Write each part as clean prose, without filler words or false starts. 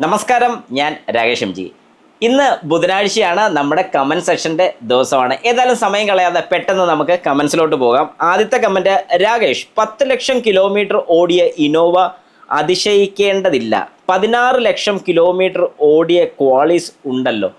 നമസ്കാരം, ഞാൻ Rakesh M G. ഇന്ന് ബുധനാഴ്ചയാണ്, നമ്മുടെ കമൻറ്റ് സെക്ഷൻ്റെ ദിവസമാണ്. ഏതായാലും സമയം കളയാതെ പെട്ടെന്ന് നമുക്ക് കമൻസിലോട്ട് പോകാം. ആദ്യത്തെ കമൻറ്റ്, രാകേഷ് 10 ലക്ഷം കിലോമീറ്റർ ഓടിയ ഇനോവ അതിശയിക്കേണ്ടതില്ല, 16 ലക്ഷം കിലോമീറ്റർ ഓടിയ ക്വാളിസ് ഉണ്ടല്ലോ.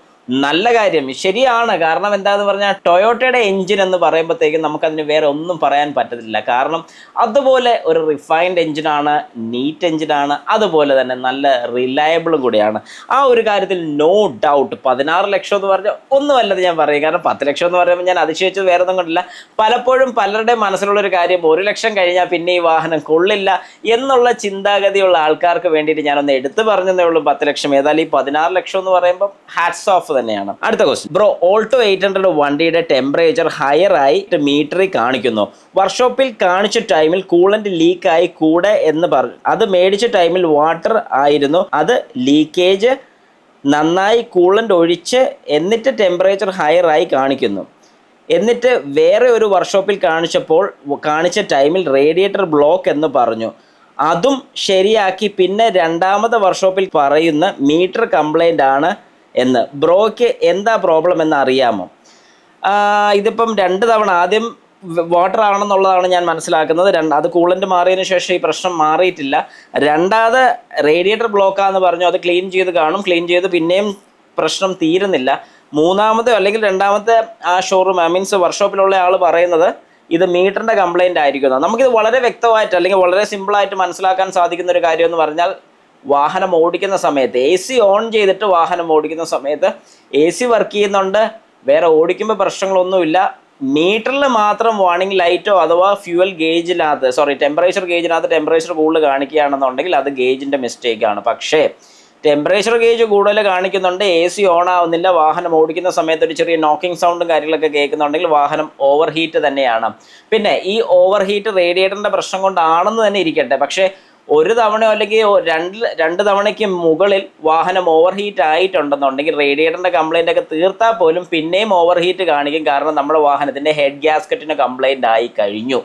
നല്ല കാര്യം, ശരിയാണ്. കാരണം എന്താണെന്ന് പറഞ്ഞാൽ ടൊയോട്ടയുടെ എഞ്ചിൻ എന്ന് പറയുമ്പോഴത്തേക്കും നമുക്കതിന് വേറെ ഒന്നും പറയാൻ പറ്റത്തില്ല. കാരണം അതുപോലെ ഒരു റിഫൈൻഡ് എഞ്ചിനാണ്, നീറ്റ് എഞ്ചിനാണ്, അതുപോലെ തന്നെ നല്ല റിലയബിളും കൂടിയാണ്. ആ ഒരു കാര്യത്തിൽ നോ ഡൗട്ട്. 16 ലക്ഷം എന്ന് പറഞ്ഞാൽ ഒന്നുമല്ലത് ഞാൻ പറയും. കാരണം 10 ലക്ഷം എന്ന് പറയുമ്പോൾ ഞാൻ അതിശയിച്ചത് വേറെ ഒന്നും കൊണ്ടില്ല. പലപ്പോഴും പലരുടെ മനസ്സിലുള്ളൊരു കാര്യം 1 ലക്ഷം കഴിഞ്ഞാൽ പിന്നെ ഈ വാഹനം കൊള്ളില്ല എന്നുള്ള ചിന്താഗതിയുള്ള ആൾക്കാർക്ക് വേണ്ടിയിട്ട് ഞാനൊന്ന് എടുത്തു പറഞ്ഞതേ ഉള്ളൂ 10 ലക്ഷം. ഏതായാലും ഈ 16 ലക്ഷം എന്ന് പറയുമ്പോൾ ഹാറ്റ്സ് ഓഫ് തന്നെയാണ്. അടുത്ത ക്വസ്റ്റ്യൻ, ബ്രോ ഓൾട്ടോ 800 വണ്ടിയുടെ ടെമ്പറേച്ചർ ഹയർ ആയി മീറ്ററിൽ കാണിക്കുന്നു. വർക്ക്ഷോപ്പിൽ കാണിച്ച ടൈമിൽ കൂളന്റ് ലീക്കായി കൂടെ എന്ന് പറഞ്ഞു. അത് മേടിച്ച ടൈമിൽ വാട്ടർ ആയിരുന്നു, അത് ലീക്കേജ് നന്നായി കൂളന്റ് ഒഴിച്ച് എന്നിട്ട് ടെമ്പറേച്ചർ ഹയർ ആയി കാണിക്കുന്നു. എന്നിട്ട് വേറെ ഒരു വർക്ക്ഷോപ്പിൽ കാണിച്ച ടൈമിൽ റേഡിയേറ്റർ ബ്ലോക്ക് എന്ന് പറഞ്ഞു. അതും ശരിയാക്കി. പിന്നെ രണ്ടാമത്തെ വർക്ക്ഷോപ്പിൽ പറയുന്ന മീറ്റർ കംപ്ലൈൻ്റ് ആണ് എന്ന്. ബ്രോയ്ക്ക് എന്താ പ്രോബ്ലം എന്ന് അറിയാമോ? ഇതിപ്പം 2 തവണ, ആദ്യം വാട്ടർ ആണെന്നുള്ളതാണ് ഞാൻ മനസ്സിലാക്കുന്നത്. അത് കൂളൻ്റ് മാറിയതിന് ശേഷം ഈ പ്രശ്നം മാറിയിട്ടില്ല. രണ്ടാമത് റേഡിയേറ്റർ ബ്ലോക്കാന്ന് പറഞ്ഞു, അത് ക്ലീൻ ചെയ്ത് കാണും. ക്ലീൻ ചെയ്ത് പിന്നെയും പ്രശ്നം തീരുന്നില്ല. മൂന്നാമത്തെ അല്ലെങ്കിൽ രണ്ടാമത്തെ ആ ഷോറൂം മീൻസ് വർക്ക്ഷോപ്പിലുള്ള ആൾ പറയുന്നത് ഇത് മീറ്ററിൻ്റെ കംപ്ലൈൻ്റ് ആയിരിക്കും. നമുക്കിത് വളരെ വ്യക്തമായിട്ട് അല്ലെങ്കിൽ വളരെ സിമ്പിളായിട്ട് മനസ്സിലാക്കാൻ സാധിക്കുന്ന ഒരു കാര്യം എന്ന് പറഞ്ഞാൽ, വാഹനം ഓടിക്കുന്ന സമയത്ത് AC ഓൺ ചെയ്തിട്ട് വാഹനം ഓടിക്കുന്ന സമയത്ത് AC വർക്ക് ചെയ്യുന്നുണ്ട്, വേറെ ഓടിക്കുമ്പോൾ പ്രശ്നങ്ങളൊന്നുമില്ല. മീറ്ററിൽ മാത്രം വാർണിംഗ് ലൈറ്റോ അഥവാ ഫ്യൂവൽ ഗേജിനകത്ത് ടെമ്പറേച്ചർ ഗേജിനകത്ത് ടെമ്പറേച്ചർ കൂടുതൽ കാണിക്കുകയാണെന്നുണ്ടെങ്കിൽ അത് ഗേജിൻ്റെ മിസ്റ്റേക്കാണ്. പക്ഷേ ടെമ്പറേച്ചർ ഗേജ് കൂടുതൽ കാണിക്കുന്നുണ്ട്, AC ഓൺ ആവുന്നില്ല, വാഹനം ഓടിക്കുന്ന സമയത്ത് ഒരു ചെറിയ നോക്കിംഗ് സൗണ്ടും കാര്യങ്ങളൊക്കെ കേൾക്കുന്നുണ്ടെങ്കിൽ വാഹനം ഓവർ ഹീറ്റ് തന്നെയാണ്. പിന്നെ ഈ ഓവർ ഹീറ്റ് റേഡിയേറ്ററിൻ്റെ പ്രശ്നം കൊണ്ടാണെന്ന് തന്നെ ഇരിക്കട്ടെ, പക്ഷേ ഒരു തവണയോ അല്ലെങ്കിൽ രണ്ട് തവണയ്ക്ക് മുകളിൽ വാഹനം ഓവർ ഹീറ്റ് ആയിട്ടുണ്ടെന്നുണ്ടെങ്കിൽ റേഡിയേറ്ററിൻ്റെ കംപ്ലൈൻ്റ് ഒക്കെ തീർത്താൽ പോലും പിന്നെയും ഓവർ ഹീറ്റ് കാണിക്കും. കാരണം നമ്മുടെ വാഹനത്തിൻ്റെ ഹെഡ് ഗ്യാസ്കറ്റിന് കംപ്ലൈൻ്റ് ആയി കഴിഞ്ഞു.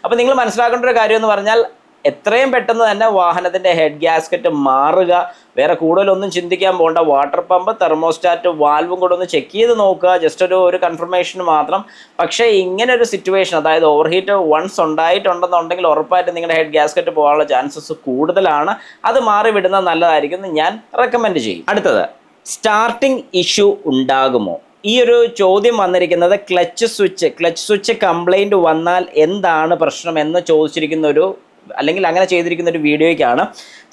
അപ്പോൾ നിങ്ങൾ മനസ്സിലാക്കേണ്ട ഒരു കാര്യം എന്ന് പറഞ്ഞാൽ, എത്രയും പെട്ടെന്ന് തന്നെ വാഹനത്തിൻ്റെ ഹെഡ് ഗ്യാസ്കറ്റ് മാറുക. വേറെ കൂടുതലൊന്നും ചിന്തിക്കാൻ പോകണ്ട. വാട്ടർ പമ്പ്, തെർമോസ്റ്റാറ്റ്, വാൽവും കൂടെ ഒന്ന് ചെക്ക് ചെയ്ത് നോക്കുക, ജസ്റ്റ് ഒരു കൺഫർമേഷന് മാത്രം. പക്ഷേ ഇങ്ങനെ ഒരു സിറ്റുവേഷൻ, അതായത് ഓവർ ഹീറ്റ് വൺസ് ഉണ്ടായിട്ടുണ്ടെന്നുണ്ടെങ്കിൽ ഉറപ്പായിട്ടും നിങ്ങളുടെ ഹെഡ് ഗ്യാസ്കറ്റ് പോകാനുള്ള ചാൻസസ് കൂടുതലാണ്. അത് മാറി വിടുന്നത് നല്ലതായിരിക്കും എന്ന് ഞാൻ റെക്കമെൻഡ് ചെയ്യും. അടുത്തത്, സ്റ്റാർട്ടിംഗ് ഇഷ്യൂ ഉണ്ടാകുമോ? ഈ ഒരു ചോദ്യം വന്നിരിക്കുന്നത് ക്ലച്ച് സ്വിച്ച് കംപ്ലൈൻറ്റ് വന്നാൽ എന്താണ് പ്രശ്നം എന്ന് ചോദിച്ചിരിക്കുന്ന അല്ലെങ്കിൽ അങ്ങനെ ചെയ്തിരിക്കുന്ന ഒരു വീഡിയോയ്ക്കാണ്.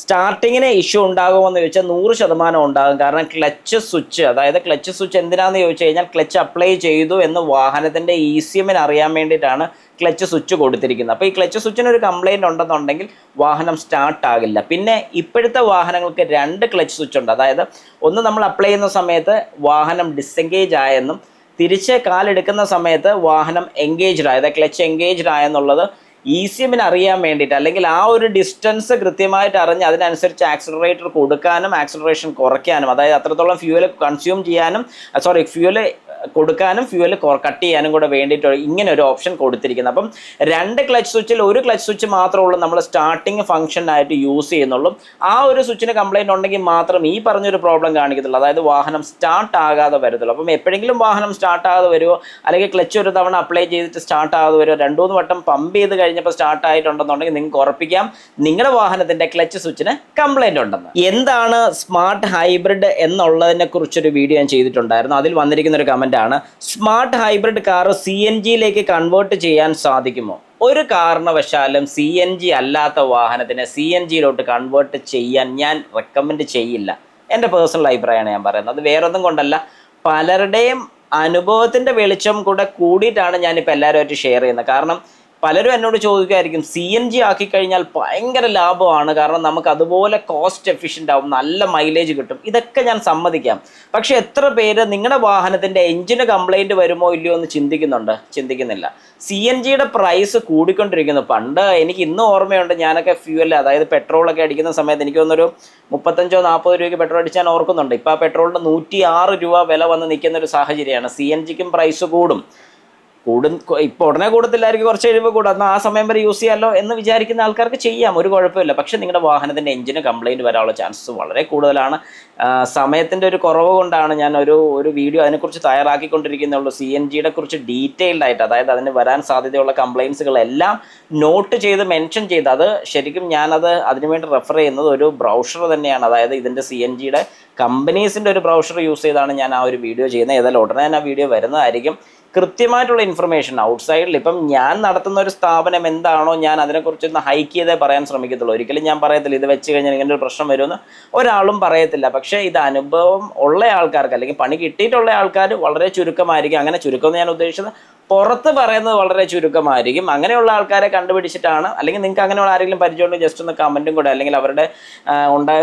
സ്റ്റാർട്ടിങ്ങിന് ഇഷ്യൂ ഉണ്ടാകുമെന്ന് ചോദിച്ചാൽ 100% ഉണ്ടാകും. കാരണം ക്ലച്ച് സ്വിച്ച് എന്തിനാണെന്ന് ചോദിച്ചു കഴിഞ്ഞാൽ, ക്ലച്ച് അപ്ലൈ ചെയ്തു എന്ന് വാഹനത്തിൻ്റെ ECM അറിയാൻ വേണ്ടിയിട്ടാണ് ക്ലച്ച് സ്വിച്ച് കൊടുത്തിരിക്കുന്നത്. അപ്പോൾ ഈ ക്ലച്ച് സ്വിച്ചിന് ഒരു കംപ്ലൈൻറ്റ് ഉണ്ടെന്നുണ്ടെങ്കിൽ വാഹനം സ്റ്റാർട്ട് ആകില്ല. പിന്നെ ഇപ്പോഴത്തെ വാഹനങ്ങൾക്ക് 2 ക്ലച്ച് സ്വിച്ച് ഉണ്ട്. അതായത് ഒന്ന് നമ്മൾ അപ്ലൈ ചെയ്യുന്ന സമയത്ത് വാഹനം ഡിസെൻഗേജ് ആയെന്നും, തിരിച്ച് കാലെടുക്കുന്ന സമയത്ത് വാഹനം എൻഗേജ്ഡ് ആയത്, ക്ലച്ച് എൻഗേജ്ഡ് ആയെന്നുള്ളത് ECM അറിയാൻ വേണ്ടിയിട്ട്, അല്ലെങ്കിൽ ആ ഒരു ഡിസ്റ്റൻസ് കൃത്യമായിട്ട് അറിഞ്ഞ് അതിനനുസരിച്ച് ആക്സിലറേറ്റർ കൊടുക്കാനും ആക്സിലറേഷൻ കുറയ്ക്കാനും, അതായത് അത്രത്തോളം ഫ്യൂവൽ കൺസ്യൂം ചെയ്യാനും ഫ്യൂവൽ കൊടുക്കാനും ഫ്യൂവൽ കട്ട് ചെയ്യാനും കൂടെ വേണ്ടിയിട്ട് ഇങ്ങനെ ഒരു ഓപ്ഷൻ കൊടുത്തിരിക്കുന്നത്. അപ്പം 2 ക്ലച്ച് സ്വിച്ചിൽ ഒരു ക്ലച്ച് സ്വിച്ച് മാത്രമേ ഉള്ളൂ നമ്മൾ സ്റ്റാർട്ടിങ് ഫംഗ്ഷനായിട്ട് യൂസ് ചെയ്യുന്നുള്ളൂ. ആ ഒരു സ്വിച്ചിന് കംപ്ലൈൻറ്റ് ഉണ്ടെങ്കിൽ മാത്രം ഈ പറഞ്ഞൊരു പ്രോബ്ലം കാണിക്കത്തുള്ളൂ, അതായത് വാഹനം സ്റ്റാർട്ട് ആകാതെ വരത്തുള്ളൂ. അപ്പം എപ്പോഴെങ്കിലും വാഹനം സ്റ്റാർട്ട് ആകാതെ വരുമോ, അല്ലെങ്കിൽ ക്ലച്ച് ഒരു തവണ അപ്ലൈ ചെയ്തിട്ട് സ്റ്റാർട്ട് ആകാതെ വരുമോ, 2-3 വട്ടം പമ്പ് ചെയ്ത് കഴിഞ്ഞപ്പോൾ സ്റ്റാർട്ട് ആയിട്ടുണ്ടെന്നുണ്ടെങ്കിൽ നിങ്ങൾക്ക് ഉറപ്പിക്കാം നിങ്ങളുടെ വാഹനത്തിൻ്റെ ക്ലച്ച് സ്വിച്ചിന് കംപ്ലൈൻറ്റ് ഉണ്ടെന്ന്. എന്താണ് സ്മാർട്ട് ഹൈബ്രിഡ് എന്നുള്ളതിനെ കുറിച്ചൊരു വീഡിയോ ഞാൻ ചെയ്തിട്ടുണ്ടായിരുന്നു. അതിൽ വന്നിരിക്കുന്ന ഒരു കമൻറ്റ് ആണ്, സ്മാർട്ട് ഹൈബ്രിഡ് കാർ CNGയിലേക്ക് കൺവേർട്ട് ചെയ്യാൻ സാധിക്കുമോ? ഒരു കാരണവശാലും CNG അല്ലാത്ത വാഹനത്തിനെ CNGയിലോട്ട് കൺവേർട്ട് ചെയ്യാൻ ഞാൻ റെക്കമെൻഡ് ചെയ്യില്ല. എൻ്റെ പേഴ്സണൽ അഭിപ്രായമാണ് ഞാൻ പറയുന്നത്. അത് വേറൊന്നും കൊണ്ടല്ല, പലരുടെയും അനുഭവത്തിൻ്റെ വെളിച്ചം കൂടിയിട്ടാണ് ഞാനിപ്പോൾ എല്ലാവരുമായിട്ട് ഷെയർ ചെയ്യുന്നത്. കാരണം പലരും എന്നോട് ചോദിക്കുമായിരിക്കും, CNG ആക്കി കഴിഞ്ഞാൽ ഭയങ്കര ലാഭമാണ്, കാരണം നമുക്ക് അതുപോലെ കോസ്റ്റ് എഫിഷ്യൻ്റ് ആവും, നല്ല മൈലേജ് കിട്ടും. ഇതൊക്കെ ഞാൻ സമ്മതിക്കാം. പക്ഷേ എത്ര പേര് നിങ്ങളുടെ വാഹനത്തിൻ്റെ എഞ്ചിന് കംപ്ലൈൻറ്റ് വരുമോ ഇല്ലയോ എന്ന് ചിന്തിക്കുന്നില്ല. CNGയുടെ പ്രൈസ് കൂടിക്കൊണ്ടിരിക്കുന്നു. പണ്ട് എനിക്ക് ഇന്നും ഓർമ്മയുണ്ട്, ഞാനൊക്കെ അതായത് പെട്രോളൊക്കെ അടിക്കുന്ന സമയത്ത് എനിക്ക് തോന്നുന്നൊരു 35-40 രൂപയ്ക്ക് പെട്രോൾ അടിച്ചാൽ ഓർക്കുന്നുണ്ട്. ഇപ്പോൾ ആ പെട്രോളിന് 106 രൂപ വില വന്ന് നിൽക്കുന്ന ഒരു സാഹചര്യമാണ്. CNGക്കും പ്രൈസ് കൂടും. ഇപ്പോൾ ഉടനെ കൂടത്തില്ലായിരിക്കും, കുറച്ച് കഴിയുമ്പോൾ കൂടാം, എന്നാൽ ആ സമയം വരെ യൂസ് ചെയ്യാമല്ലോ എന്ന് വിചാരിക്കുന്ന ആൾക്കാർക്ക് ചെയ്യാം, ഒരു കുഴപ്പമില്ല. പക്ഷേ നിങ്ങളുടെ വാഹനത്തിൻ്റെ എഞ്ചിന് കംപ്ലയിൻറ്റ് വരാനുള്ള ചാൻസസ് വളരെ കൂടുതലാണ്. സമയത്തിൻ്റെ ഒരു കുറവ് കൊണ്ടാണ് ഞാൻ ഒരു വീഡിയോ അതിനെക്കുറിച്ച് തയ്യാറാക്കിക്കൊണ്ടിരിക്കുന്നുള്ളൂ. CNGയുടെ കുറിച്ച് ഡീറ്റെയിൽഡ് ആയിട്ട്, അതായത് അതിന് വരാൻ സാധ്യതയുള്ള കംപ്ലയിൻസുകളെല്ലാം നോട്ട് ചെയ്ത് മെൻഷൻ ചെയ്ത്, അത് ശരിക്കും ഞാനത് അതിനുവേണ്ടി റെഫർ ചെയ്യുന്നത് ഒരു ബ്രൗഷർ തന്നെയാണ്. അതായത് ഇതിൻ്റെ CNGയുടെ കമ്പനീസിൻ്റെ ഒരു ബ്രൗഷർ യൂസ് ചെയ്താണ് ഞാൻ ആ ഒരു വീഡിയോ ചെയ്യുന്നത്. ഏതായാലും ഉടനെ തന്നെ ആ വീഡിയോ വരുന്നതായിരിക്കും. കൃത്യമായിട്ടുള്ള ഇൻഫർമേഷൻ ഔട്ട്സൈഡിൽ ഇപ്പം ഞാൻ നടത്തുന്ന ഒരു സ്ഥാപനം എന്താണോ ഞാൻ അതിനെക്കുറിച്ചൊന്ന് ഹൈക്ക് ചെയ്തേ പറയാൻ ശ്രമിക്കത്തുള്ളൂ. ഒരിക്കലും ഞാൻ പറയത്തില്ല ഇത് വെച്ച് കഴിഞ്ഞാൽ ഇങ്ങനെ ഒരു പ്രശ്നം വരുമെന്ന് ഒരാളും പറയത്തില്ല. പക്ഷേ ഇത് അനുഭവം ഉള്ള ആൾക്കാർക്ക് അല്ലെങ്കിൽ പണി കിട്ടിയിട്ടുള്ള ആൾക്കാർ വളരെ ചുരുക്കമായിരിക്കും. അങ്ങനെ ചുരുക്കം ഞാൻ ഉദ്ദേശിച്ചത് പുറത്ത് പറയുന്നത് വളരെ ചുരുക്കമായിരിക്കും. അങ്ങനെയുള്ള ആൾക്കാരെ കണ്ടുപിടിച്ചിട്ടാണ്, അല്ലെങ്കിൽ നിങ്ങൾക്ക് അങ്ങനെയുള്ള ആരെങ്കിലും പരിചയമുണ്ടെങ്കിൽ ജസ്റ്റ് ഒന്ന് കമൻറ്റും കൂടെ, അല്ലെങ്കിൽ അവരുടെ ഉണ്ടായ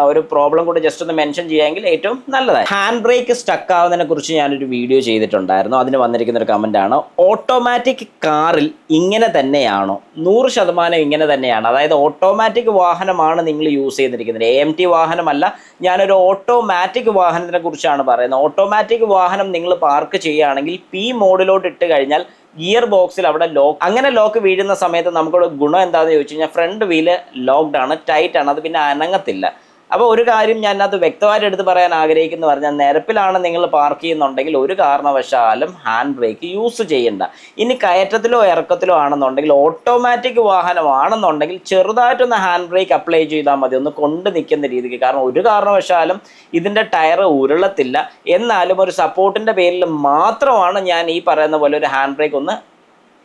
ഒരു പ്രോബ്ലം കൂടെ ജസ്റ്റ് ഒന്ന് മെൻഷൻ ചെയ്യുമെങ്കിൽ ഏറ്റവും നല്ലതായി. ഹാൻഡ് ബ്രേക്ക് സ്റ്റക്ക് ആവുന്നതിനെ കുറിച്ച് ഞാനൊരു വീഡിയോ ചെയ്തിട്ടുണ്ടായിരുന്നു. അതിന് വന്നിരിക്കുന്ന ഒരു കമൻറ്റാണ്, ഓട്ടോമാറ്റിക് കാറിൽ ഇങ്ങനെ തന്നെയാണോ? 100% ഇങ്ങനെ തന്നെയാണ്. അതായത് ഓട്ടോമാറ്റിക് വാഹനമാണ് നിങ്ങൾ യൂസ് ചെയ്തിരിക്കുന്നത്, AMT വാഹനമല്ല. ഞാനൊരു ഓട്ടോമാറ്റിക് വാഹനത്തിനെ കുറിച്ചാണ് പറയുന്നത്. ഓട്ടോമാറ്റിക് വാഹനം നിങ്ങൾ പാർക്ക് ചെയ്യുകയാണെങ്കിൽ P മോഡിലോട്ട് ഇട്ട് കഴിഞ്ഞാൽ ഗിയർ ബോക്സിൽ അവിടെ അങ്ങനെ ലോക്ക് വീഴുന്ന സമയത്ത് നമുക്കൊരു ഗുണം എന്താണെന്ന് ചോദിച്ചു കഴിഞ്ഞാൽ ഫ്രണ്ട് വീല് ലോക്ക്ഡ് ആണ്, ടൈറ്റ് ആണ്, അത് പിന്നെ അനങ്ങത്തില്ല. അപ്പോൾ ഒരു കാര്യം ഞാൻ അത് വ്യക്തമായിട്ട് എടുത്ത് പറയാൻ ആഗ്രഹിക്കുന്നു പറഞ്ഞാൽ, നിരപ്പിലാണ് നിങ്ങൾ പാർക്ക് ചെയ്യുന്നുണ്ടെങ്കിൽ ഒരു കാരണവശാലും ഹാൻഡ് ബ്രേക്ക് യൂസ് ചെയ്യണ്ട. ഇനി കയറ്റത്തിലോ ഇറക്കത്തിലോ ആണെന്നുണ്ടെങ്കിൽ, ഓട്ടോമാറ്റിക് വാഹനമാണെന്നുണ്ടെങ്കിൽ ചെറുതായിട്ടൊന്ന് ഹാൻഡ് ബ്രേക്ക് അപ്ലൈ ചെയ്താൽ മതി, ഒന്ന് കൊണ്ട് നിൽക്കുന്ന രീതിക്ക്. കാരണം ഒരു കാരണവശാലും ഇതിൻ്റെ ടയർ ഉരുളത്തില്ല. എന്നാലും ഒരു സപ്പോർട്ടിൻ്റെ പേരിൽ മാത്രമാണ് ഞാൻ ഈ പറയുന്ന പോലെ ഒരു ഹാൻഡ് ബ്രേക്ക് ഒന്ന്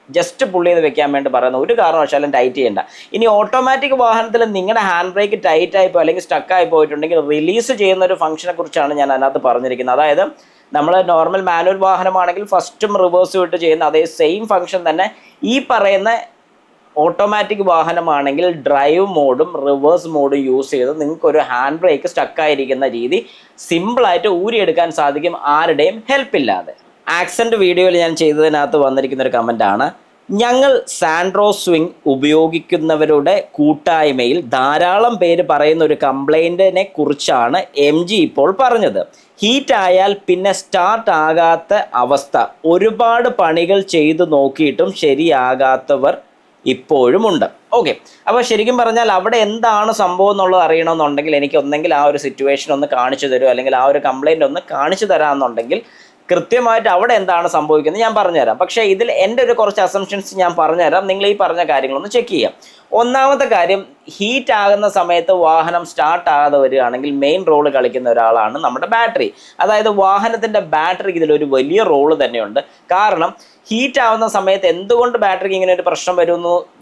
ജസ്റ്റ് പുള്ളി ചെയ്ത് വെക്കാൻ വേണ്ടി പറയുന്നത്. ഒരു കാരണവശാലും ടൈറ്റ് ചെയ്യേണ്ട. ഇനി ഓട്ടോമാറ്റിക് വാഹനത്തിൽ നിങ്ങളുടെ ഹാൻഡ് ബ്രേക്ക് ടൈറ്റ് ആയിപ്പോൾ അല്ലെങ്കിൽ സ്റ്റക്കായി പോയിട്ടുണ്ടെങ്കിൽ റിലീസ് ചെയ്യുന്ന ഒരു ഫംഗ്ഷനെ കുറിച്ചാണ് ഞാൻ അതിനകത്ത് പറഞ്ഞിരിക്കുന്നത്. അതായത് നമ്മൾ നോർമൽ മാനുവൽ വാഹനമാണെങ്കിൽ ഫസ്റ്റും റിവേഴ്സും ഇട്ട് ചെയ്യുന്ന അതേ സെയിം ഫംഗ്ഷൻ തന്നെ ഈ പറയുന്ന ഓട്ടോമാറ്റിക് വാഹനമാണെങ്കിൽ ഡ്രൈവ് മോഡും റിവേഴ്സ് മോഡും യൂസ് ചെയ്ത് നിങ്ങൾക്കൊരു ഹാൻഡ് ബ്രേക്ക് സ്റ്റക്കായിരിക്കുന്ന രീതി സിമ്പിളായിട്ട് ഊരിയെടുക്കാൻ സാധിക്കും, ആരുടെയും ഹെൽപ്പില്ലാതെ. ആക്സെൻ്റ് വീഡിയോയിൽ ഞാൻ ചെയ്തതിനകത്ത് വന്നിരിക്കുന്ന ഒരു കമൻറ്റാണ്, ഞങ്ങൾ സാൻഡ്രോ സ്വിംഗ് ഉപയോഗിക്കുന്നവരുടെ കൂട്ടായ്മയിൽ ധാരാളം പേര് പറയുന്ന ഒരു കംപ്ലൈൻറ്റിനെ കുറിച്ചാണ് MG ഇപ്പോൾ പറഞ്ഞത്. ഹീറ്റ് ആയാൽ പിന്നെ സ്റ്റാർട്ട് ആകാത്ത അവസ്ഥ, ഒരുപാട് പണികൾ ചെയ്തു നോക്കിയിട്ടും ശരിയാകാത്തവർ ഇപ്പോഴുമുണ്ട്. ഓക്കെ, അപ്പോൾ ശരിക്കും പറഞ്ഞാൽ അവിടെ എന്താണ് സംഭവം എന്നുള്ളത് അറിയണമെന്നുണ്ടെങ്കിൽ എനിക്ക് ഒന്നെങ്കിൽ ആ ഒരു സിറ്റുവേഷൻ ഒന്ന് കാണിച്ചു തരുമോ, അല്ലെങ്കിൽ ആ ഒരു കംപ്ലൈൻറ്റ് ഒന്ന് കാണിച്ചു തരാമെന്നുണ്ടെങ്കിൽ കൃത്യമായിട്ട് അവിടെ എന്താണ് സംഭവിക്കുന്നത് ഞാൻ പറഞ്ഞുതരാം. പക്ഷേ ഇതിൽ എൻ്റെ ഒരു കുറച്ച് അസംഷൻസ് ഞാൻ പറഞ്ഞുതരാം, നിങ്ങൾ ഈ പറഞ്ഞ കാര്യങ്ങളൊന്ന് ചെക്ക് ചെയ്യാം. ഒന്നാമത്തെ കാര്യം, ഹീറ്റ് ആകുന്ന സമയത്ത് വാഹനം സ്റ്റാർട്ട് ആകാതെ വരികയാണെങ്കിൽ മെയിൻ റോള് കളിക്കുന്ന ഒരാളാണ് നമ്മുടെ ബാറ്ററി. അതായത് വാഹനത്തിൻ്റെ ബാറ്ററിക്ക് ഇതിലൊരു വലിയ റോള് തന്നെയുണ്ട്. കാരണം ഹീറ്റ് ആവുന്ന സമയത്ത് എന്തുകൊണ്ട് ബാറ്ററിക്ക് ഇങ്ങനെ ഒരു പ്രശ്നം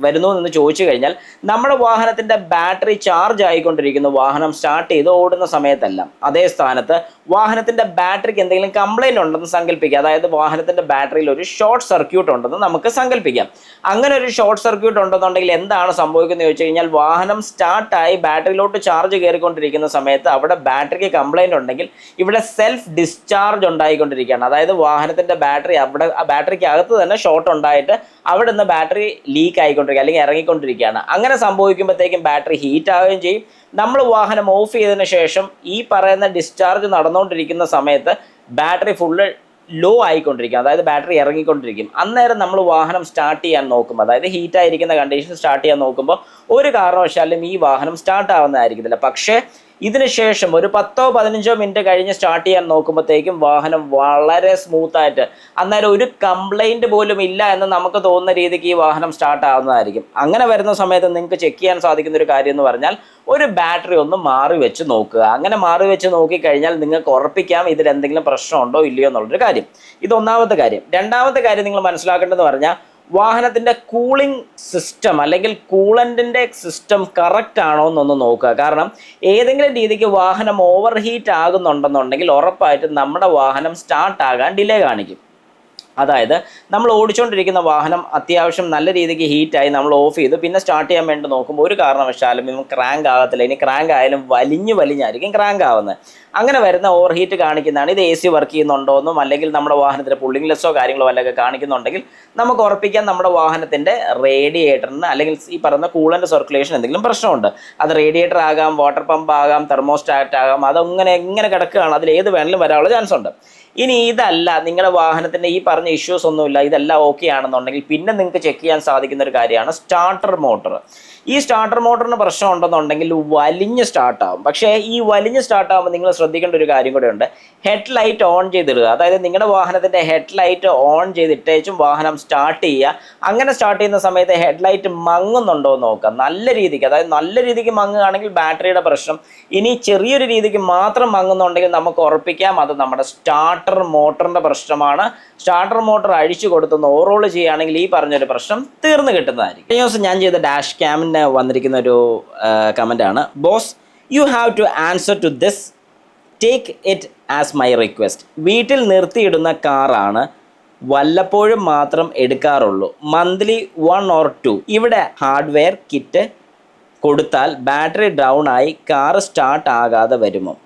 വരുന്നു എന്ന് ചോദിച്ചു കഴിഞ്ഞാൽ, നമ്മുടെ വാഹനത്തിൻ്റെ ബാറ്ററി ചാർജ് ആയിക്കൊണ്ടിരിക്കുന്നു വാഹനം സ്റ്റാർട്ട് ചെയ്ത് ഓടുന്ന സമയത്തെല്ലാം. അതേ സ്ഥാനത്ത് വാഹനത്തിൻ്റെ ബാറ്ററിക്ക് എന്തെങ്കിലും കംപ്ലൈൻറ്റ് ഉണ്ടെന്ന് സങ്കല്പിക്കുക. അതായത് വാഹനത്തിൻ്റെ ബാറ്ററിയിൽ ഒരു ഷോർട്ട് സർക്യൂട്ട് ഉണ്ടെന്ന് നമുക്ക് സങ്കല്പിക്കാം. അങ്ങനെ ഒരു ഷോർട്ട് സർക്യൂട്ട് ഉണ്ടെന്നുണ്ടെങ്കിൽ എന്താണ് സംഭവിക്കുന്നത് ചോദിച്ചു കഴിഞ്ഞാൽ, വാഹനം സ്റ്റാർട്ടായി ബാറ്ററിയിലോട്ട് ചാർജ് കയറിക്കൊണ്ടിരിക്കുന്ന സമയത്ത് അവിടെ ബാറ്ററിക്ക് കംപ്ലൈൻറ്റ് ഉണ്ടെങ്കിൽ ഇവിടെ സെൽഫ് ഡിസ്ചാർജ് ഉണ്ടായിക്കൊണ്ടിരിക്കുകയാണ്. അതായത് വാഹനത്തിൻ്റെ ബാറ്ററിക്ക് അകത്ത് തന്നെ ഷോർട്ട് ഉണ്ടായിട്ട് അവിടെ നിന്ന് ബാറ്ററി ലീക്ക് ആയിക്കൊണ്ടിരിക്കുക അല്ലെങ്കിൽ ഇറങ്ങിക്കൊണ്ടിരിക്കുകയാണ്. അങ്ങനെ സംഭവിക്കുമ്പോഴത്തേക്കും ബാറ്ററി ഹീറ്റ് ആവുകയും ചെയ്യും. നമ്മൾ വാഹനം ഓഫ് ചെയ്തതിന് ശേഷം ഈ പറയുന്ന ഡിസ്ചാർജ് നടന്നുകൊണ്ടിരിക്കുന്ന സമയത്ത് ബാറ്ററി ഫുള്ള് ലോ ആയിക്കൊണ്ടിരിക്കും, അതായത് ബാറ്ററി ഇറങ്ങിക്കൊണ്ടിരിക്കും. അന്നേരം നമ്മൾ വാഹനം സ്റ്റാർട്ട് ചെയ്യാൻ നോക്കുമ്പോൾ, അതായത് ഹീറ്റായിരിക്കുന്ന കണ്ടീഷൻ സ്റ്റാർട്ട് ചെയ്യാൻ നോക്കുമ്പോൾ ഒരു കാരണവശാലും ഈ വാഹനം സ്റ്റാർട്ട് ആവുന്നതായിരിക്കത്തില്ല. പക്ഷേ ഇതിന് ശേഷം ഒരു 10-15 മിനിറ്റ് കഴിഞ്ഞ് സ്റ്റാർട്ട് ചെയ്യാൻ നോക്കുമ്പോഴത്തേക്കും വാഹനം വളരെ സ്മൂത്തായിട്ട്, അന്നേരം ഒരു കംപ്ലൈൻറ്റ് പോലും ഇല്ല എന്ന് നമുക്ക് തോന്നുന്ന രീതിക്ക് ഈ വാഹനം സ്റ്റാർട്ട് ആവുന്നതായിരിക്കും. അങ്ങനെ വരുന്ന സമയത്ത് നിങ്ങൾക്ക് ചെക്ക് ചെയ്യാൻ സാധിക്കുന്ന ഒരു കാര്യം എന്ന് പറഞ്ഞാൽ, ഒരു ബാറ്ററി ഒന്ന് മാറി വെച്ച് നോക്കുക. അങ്ങനെ മാറി വെച്ച് നോക്കിക്കഴിഞ്ഞാൽ നിങ്ങൾക്ക് ഉറപ്പിക്കാം ഇതിൽ എന്തെങ്കിലും പ്രശ്നമുണ്ടോ ഇല്ലയോ എന്നുള്ളൊരു കാര്യം. ഇതൊന്നാമത്തെ കാര്യം. രണ്ടാമത്തെ കാര്യം നിങ്ങൾ മനസ്സിലാക്കേണ്ടതെന്ന് പറഞ്ഞാൽ, വാഹനത്തിൻ്റെ കൂളിംഗ് സിസ്റ്റം അല്ലെങ്കിൽ കൂളൻറ്റിൻ്റെ സിസ്റ്റം കറക്റ്റ് ആണോ എന്നൊന്ന് നോക്കുക. കാരണം ഏതെങ്കിലും രീതിക്ക് വാഹനം ഓവർ ഹീറ്റ് ആകുന്നുണ്ടെന്നുണ്ടെങ്കിൽ ഉറപ്പായിട്ടും നമ്മുടെ വാഹനം സ്റ്റാർട്ട് ആകാൻ ഡിലേ കാണിക്കും. അതായത് നമ്മൾ ഓടിച്ചുകൊണ്ടിരിക്കുന്ന വാഹനം അത്യാവശ്യം നല്ല രീതിക്ക് ഹീറ്റായി നമ്മൾ ഓഫ് ചെയ്ത് പിന്നെ സ്റ്റാർട്ട് ചെയ്യാൻ വേണ്ടി നോക്കുമ്പോൾ ഒരു കാരണവശാലും ഇവൻ ക്രാങ്ക് ആകത്തില്ല. ഇനി ക്രാങ്ക് ആയാലും വലിഞ്ഞായിരിക്കും ക്രാങ്ക് ആവുന്നത്. അങ്ങനെ വരുന്ന ഓവർ ഹീറ്റ് കാണിക്കുന്നതാണ്. ഇത് AC വർക്ക് ചെയ്യുന്നുണ്ടോ എന്നും അല്ലെങ്കിൽ നമ്മുടെ വാഹനത്തിൻ്റെ പുള്ളിംഗ് ലെസ്സോ കാര്യങ്ങളോ വല്ലതൊക്കെ കാണിക്കുന്നുണ്ടെങ്കിൽ നമുക്ക് ഉറപ്പിക്കാൻ നമ്മുടെ വാഹനത്തിൻ്റെ റേഡിയേറ്ററിന് അല്ലെങ്കിൽ ഈ പറയുന്ന കൂളൻ്റ് സർക്കുലേഷൻ എന്തെങ്കിലും പ്രശ്നമുണ്ട്. അത് റേഡിയേറ്റർ ആകാം, വാട്ടർ പമ്പ് ആകാം, തെർമോസ്റ്റാറ്റ് ആകാം, അതങ്ങനെ എങ്ങനെ കിടക്കുകയാണ്, അതിൽ ഏത് വേണമെങ്കിലും വരാനുള്ള ചാൻസ് ഉണ്ട്. ഇനി ഇതല്ല നിങ്ങളുടെ വാഹനത്തിൻ്റെ ഈ പറഞ്ഞ ഇഷ്യൂസ് ഒന്നുമില്ല, ഇതെല്ലാം ഓക്കെ ആണെന്നുണ്ടെങ്കിൽ പിന്നെ നിങ്ങൾക്ക് ചെക്ക് ചെയ്യാൻ സാധിക്കുന്ന ഒരു കാര്യമാണ് സ്റ്റാർട്ടർ മോട്ടർ. ഈ സ്റ്റാർട്ടർ മോട്ടറിന് പ്രശ്നം ഉണ്ടെന്നുണ്ടെങ്കിൽ വലിഞ്ഞ് സ്റ്റാർട്ടാകും. പക്ഷേ ഈ വലിഞ്ഞ് സ്റ്റാർട്ടാകുമ്പോൾ നിങ്ങൾ ശ്രദ്ധിക്കേണ്ട ഒരു കാര്യം കൂടെ ഉണ്ട്. ഹെഡ് ലൈറ്റ് ഓൺ ചെയ്തിടുക. അതായത് നിങ്ങളുടെ വാഹനത്തിൻ്റെ ഹെഡ് ലൈറ്റ് ഓൺ ചെയ്തിട്ടേച്ചും വാഹനം സ്റ്റാർട്ട് ചെയ്യുക. അങ്ങനെ സ്റ്റാർട്ട് ചെയ്യുന്ന സമയത്ത് ഹെഡ് ലൈറ്റ് മങ്ങുന്നുണ്ടോ എന്ന് നോക്കുക നല്ല രീതിക്ക്. അതായത് നല്ല രീതിക്ക് മങ്ങുകയാണെങ്കിൽ ബാറ്ററിയുടെ പ്രശ്നം. ഇനി ചെറിയൊരു രീതിക്ക് മാത്രം മങ്ങുന്നുണ്ടെങ്കിൽ നമുക്ക് ഉറപ്പിക്കാം അത് നമ്മുടെ സ്റ്റാർട്ടർ മോട്ടറിൻ്റെ പ്രശ്നമാണ്. സ്റ്റാർട്ടർ മോട്ടർ അഴിച്ചു കൊടുത്തൊന്ന് ഓവറോൾ ചെയ്യുകയാണെങ്കിൽ ഈ പറഞ്ഞൊരു പ്രശ്നം തീർന്നു കിട്ടുന്നതായിരിക്കും. കഴിഞ്ഞ ദിവസം ഞാൻ ചെയ്ത ഡാഷ് ക്യാമിന് വന്നിരിക്കുന്ന ഒരു കമൻ്റാണ്, boss you have to answer to this, take it as my request. വീട്ടിൽ നിർത്തിയിടുന്ന കാറാണ്, വല്ലപ്പോഴും മാത്രം എടുക്കാറുള്ളൂ, മന്ത്ലി 1 or 2. ഇവിടെ ഹാർഡ്വെയർ കിറ്റ് കൊടുത്താൽ ബാറ്ററി ഡൗൺ ആയി കാറ് സ്റ്റാർട്ട് ആകാതെ വരുമോ?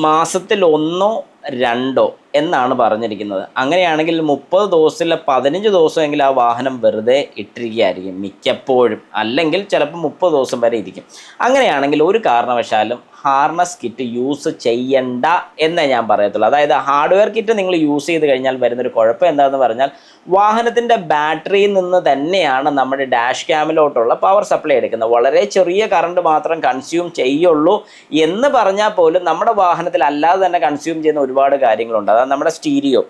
മാസത്തിൽ 1 or 2 എന്നാണ് പറഞ്ഞിരിക്കുന്നത്. അങ്ങനെയാണെങ്കിൽ 30 ദിവസത്തിൽ 15 ദിവസമെങ്കിലും ആ വാഹനം വെറുതെ ഇട്ടിരിക്കുകയായിരിക്കും മിക്കപ്പോഴും, അല്ലെങ്കിൽ ചിലപ്പോൾ 30 ദിവസം വരെ ഇരിക്കും. അങ്ങനെയാണെങ്കിൽ ഒരു കാരണവശാലും ഹാർനസ് കിറ്റ് യൂസ് ചെയ്യണ്ട എന്നേ ഞാൻ പറയത്തുള്ളൂ. അതായത് ഹാർഡ്വെയർ കിറ്റ് നിങ്ങൾ യൂസ് ചെയ്ത് കഴിഞ്ഞാൽ വരുന്നൊരു കുഴപ്പം എന്താണെന്ന് പറഞ്ഞാൽ വാഹനത്തിൻ്റെ ബാറ്ററിയിൽ നിന്ന് തന്നെയാണ് നമ്മുടെ ഡാഷ് ക്യാമിലോട്ടുള്ള പവർ സപ്ലൈ എടുക്കുന്നത്. വളരെ ചെറിയ കറണ്ട് മാത്രം കൺസ്യൂം ചെയ്യുള്ളൂ എന്ന് പറഞ്ഞാൽ പോലും നമ്മുടെ വാഹനത്തിൽ അല്ലാതെ തന്നെ കൺസ്യൂം ചെയ്യുന്ന ഒരുപാട് കാര്യങ്ങളുണ്ട്. അതായത് നമ്മുടെ സ്റ്റീരിയോ,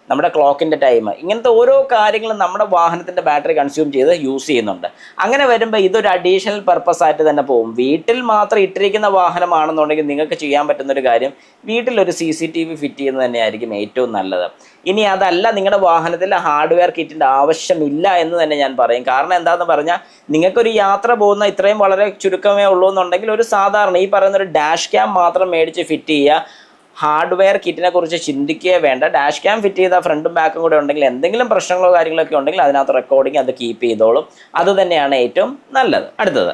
നമ്മുടെ ക്ലോക്കിൻ്റെ ടൈം, ഇങ്ങനത്തെ ഓരോ കാര്യങ്ങളും നമ്മുടെ വാഹനത്തിൻ്റെ ബാറ്ററി കൺസ്യൂം ചെയ്ത് യൂസ് ചെയ്യുന്നുണ്ട്. അങ്ങനെ വരുമ്പോൾ ഇതൊരു അഡീഷണൽ പർപ്പസ് ആയിട്ട് തന്നെ പോകും. വീട്ടിൽ മാത്രം ഇട്ടിരിക്കുന്ന വാഹനമാണെന്നുണ്ടെങ്കിൽ നിങ്ങൾക്ക് ചെയ്യാൻ പറ്റുന്നൊരു കാര്യം വീട്ടിലൊരു CCTV ഫിറ്റ് ചെയ്യുന്നത് തന്നെയായിരിക്കും ഏറ്റവും നല്ലത്. ഇനി അതല്ല നിങ്ങളുടെ വാഹനത്തിൽ ഹാർഡ്വെയർ കിറ്റിൻ്റെ ആവശ്യമില്ല എന്ന് തന്നെ ഞാൻ പറയും. കാരണം എന്താണെന്ന് പറഞ്ഞാൽ നിങ്ങൾക്കൊരു യാത്ര പോകുന്ന ഇത്രയും വളരെ ചുരുക്കമേ ഉള്ളൂ എന്നുണ്ടെങ്കിൽ ഒരു സാധാരണ ഈ പറയുന്നൊരു ഡാഷ് ക്യാം മാത്രം മേടിച്ച് ഫിറ്റ് ചെയ്യുക. ഹാർഡ്വെയർ കിറ്റിനെ കുറിച്ച് ചിന്തിക്കുകയേ വേണ്ട. ഡാഷ് ക്യാം ഫിറ്റ് ചെയ്ത ഫ്രണ്ടും ബാക്കും കൂടെ ഉണ്ടെങ്കിൽ എന്തെങ്കിലും പ്രശ്നങ്ങളോ കാര്യങ്ങളൊക്കെ ഉണ്ടെങ്കിൽ അതിനകത്ത് റെക്കോർഡിങ് അത് കീപ്പ് ചെയ്തോളും. അത് തന്നെയാണ് ഏറ്റവും നല്ലത്. അടുത്തത്,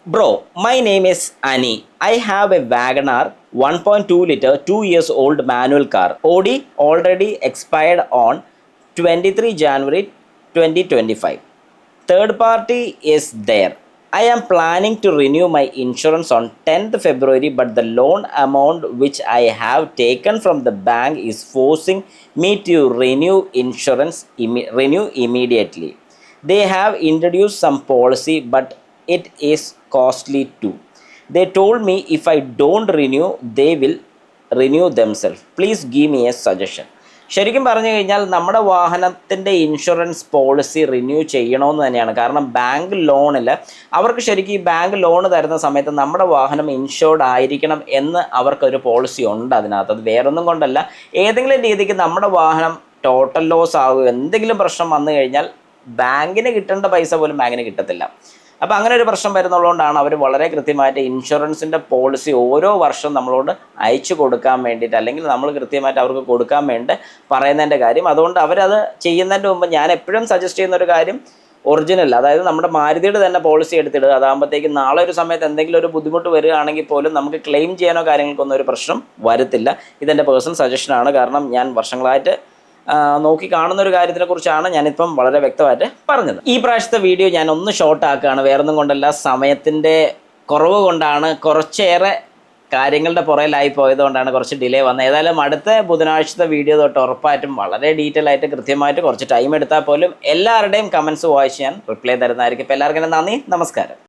bro my name is Ani. I have a Wagon R 1.2 liter 2 years old manual car. Audi already expired on 23 January 2025. Third party is there. I am planning to renew my insurance on 10th February, but the loan amount which I have taken from the bank is forcing me to renew insurance immediately. They have introduced some policy, but it is costly too. They told me if I don't renew, they will renew themselves. Please give me a suggestion. ശരിക്കും പറഞ്ഞു കഴിഞ്ഞാൽ നമ്മുടെ വാഹനത്തിൻ്റെ insurance policy renew ചെയ്യണമെന്ന് തന്നെയാണ്. കാരണം bank ലോണിൽ അവർക്ക് ശരിക്കും ഈ ബാങ്ക് ലോൺ തരുന്ന സമയത്ത് നമ്മുടെ വാഹനം ഇൻഷുർഡ് ആയിരിക്കണം എന്ന് അവർക്കൊരു പോളിസി ഉണ്ട് അതിനകത്ത്. അത് വേറൊന്നും കൊണ്ടല്ല, ഏതെങ്കിലും രീതിക്ക് നമ്മുടെ വാഹനം ടോട്ടൽ ലോസ് ആവുകയോ എന്തെങ്കിലും പ്രശ്നം വന്നു കഴിഞ്ഞാൽ ബാങ്കിന് കിട്ടേണ്ട പൈസ പോലും ബാങ്കിന് കിട്ടത്തില്ല. അപ്പോൾ അങ്ങനെ ഒരു പ്രശ്നം വരുന്നതുകൊണ്ടാണ് അവർ വളരെ കൃത്യമായിട്ട് ഇൻഷുറൻസിൻ്റെ പോളിസി ഓരോ വർഷം നമ്മളോട് അയച്ചു കൊടുക്കാൻ വേണ്ടിയിട്ട്, അല്ലെങ്കിൽ നമ്മൾ കൃത്യമായിട്ട് അവർക്ക് കൊടുക്കാൻ വേണ്ടി പറയുന്നതിൻ്റെ കാര്യം. അതുകൊണ്ട് അവരത് ചെയ്യുന്നതിൻ്റെ മുമ്പ് ഞാൻ എപ്പോഴും സജസ്റ്റ് ചെയ്യുന്ന ഒരു കാര്യം, ഒറിജിനൽ, അതായത് നമ്മുടെ മാരുതിയുടെ തന്നെ പോളിസി എടുത്തിടുക. അതാകുമ്പോഴത്തേക്ക് നാളെ ഒരു സമയത്ത് എന്തെങ്കിലും ഒരു ബുദ്ധിമുട്ട് വരികയാണെങ്കിൽ പോലും നമുക്ക് ക്ലെയിം ചെയ്യാനോ കാര്യങ്ങൾക്കൊന്നും ഒരു പ്രശ്നം വരത്തില്ല. ഇതെൻ്റെ പേഴ്സണൽ സജഷനാണ്. കാരണം ഞാൻ വർഷങ്ങളായിട്ട് നോക്കി കാണുന്ന ഒരു കാര്യത്തിനെ കുറിച്ചാണ് ഞാനിപ്പം വളരെ വ്യക്തമായിട്ട് പറഞ്ഞത്. ഈ പ്രാവശ്യത്തെ വീഡിയോ ഞാൻ ഒന്ന് ഷോർട്ട് ആക്കുകയാണ്. വേറൊന്നും കൊണ്ടല്ല, സമയത്തിൻ്റെ കുറവ് കൊണ്ടാണ്, കുറച്ചേറെ കാര്യങ്ങളുടെ പുറയിലായി പോയതുകൊണ്ടാണ് കുറച്ച് ഡിലേ വന്നത്. ഏതായാലും അടുത്ത ബുധനാഴ്ചത്തെ വീഡിയോ തൊട്ട് ഉറപ്പായിട്ടും വളരെ ഡീറ്റെയിൽ ആയിട്ട് കൃത്യമായിട്ട് കുറച്ച് ടൈം എടുത്താൽ പോലും എല്ലാവരുടെയും കമൻസ് വായിച്ച് ഞാൻ റിപ്ലൈ തരുന്നതായിരിക്കും. ഇപ്പോൾ എല്ലാവർക്കും നന്ദി, നമസ്കാരം.